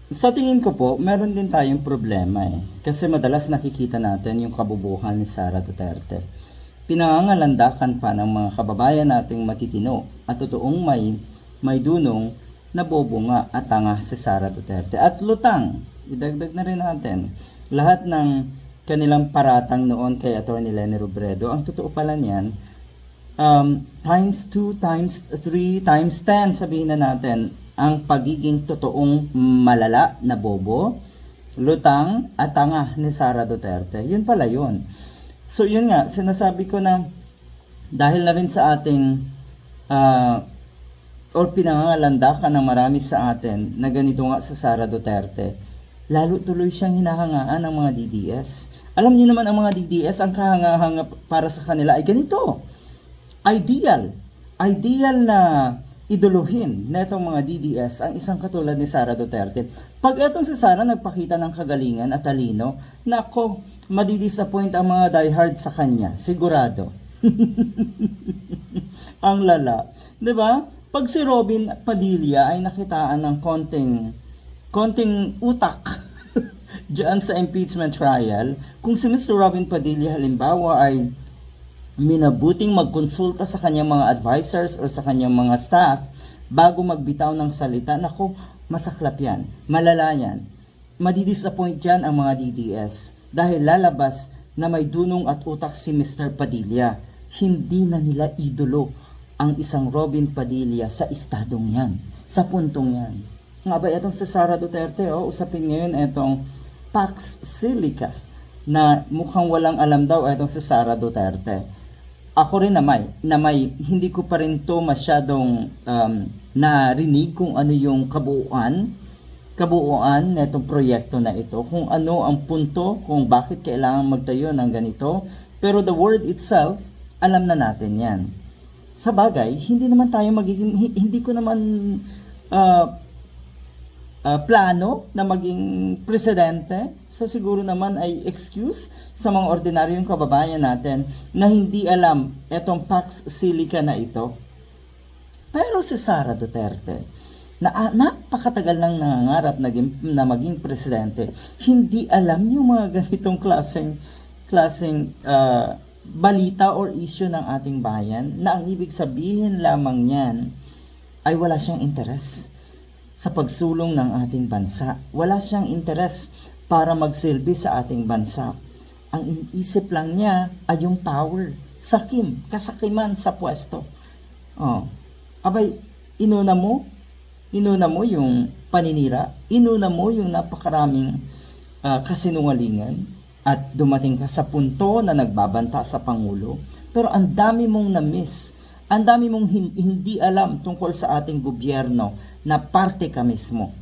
Sa tingin ko po, meron din tayong problema eh. Kasi madalas nakikita natin yung kabubuhan ni Sara Duterte. Pinangangalandakan pa ng mga kababayan nating matitino at totoong may dunong na bobo nga at tanga si Sara Duterte. At lutang, idagdag na rin natin, lahat ng kanilang paratang noon kay Atty. Leni Robredo, ang totoo pala niyan, times 2, times 3, times 10, sabihin na natin, ang pagiging totoong malala na bobo, lutang at tanga ni Sara Duterte. Yun pala yun. So yun nga, sinasabi ko na dahil na rin sa ating or pinangangalandakan ng marami sa atin na ganito nga sa Sara Duterte, lalo tuloy siyang hinahangaan ng mga DDS. Alam niyo naman ang mga DDS, ang kahanga-hanga para sa kanila ay ganito. Ideal na iduluhin na itong mga DDS ang isang katulad ni Sara Duterte. Pag itong si Sara nagpakita ng kagalingan at talino, nako, madidisappoint ang mga diehard sa kanya, sigurado. Ang lala. 'Di ba? Pag si Robin Padilla ay nakitaan ng konting utak diyan sa impeachment trial, kung si Mr. Robin Padilla halimbawa ay minabuting magkonsulta sa kanyang mga advisors o sa kanyang mga staff bago magbitaw ng salita, nako, masaklap yan, malala yan. Madidisappoint dyan ang mga DDS dahil lalabas na may dunong at utak si Mr. Padilla. Hindi na nila idolo ang isang Robin Padilla sa estadong yan, sa puntong yan. Nga ba itong si Sara Duterte, usapin ngayon itong Pax Silica na mukhang walang alam daw itong si Sara Duterte. Ako rin na may hindi ko pa rin to masyadong narinig kung ano yung kabuuan na itong proyekto na ito, kung ano ang punto, kung bakit kailangan magtayo ng ganito, pero the word itself, alam na natin yan. Sa bagay, hindi ko naman plano na maging presidente, so siguro naman ay excuse sa mga ordinaryong kababayan natin na hindi alam etong Pax Silica na ito. Pero si Sara Duterte, na napakatagal nang nangangarap na maging presidente, hindi alam yung mga ganitong klaseng balita or issue ng ating bayan, na ang ibig sabihin lamang niyan ay wala siyang interes sa pagsulong ng ating bansa. Wala siyang interes para magsilbi sa ating bansa. Ang iniisip lang niya ay yung power, kasakiman sa pwesto. Abay, inuna mo yung paninira, inuna mo yung napakaraming kasinungalingan, at dumating ka sa punto na nagbabanta sa Pangulo, pero ang dami mong na-miss, ang dami mong hindi alam tungkol sa ating gobyerno na parte ka mismo.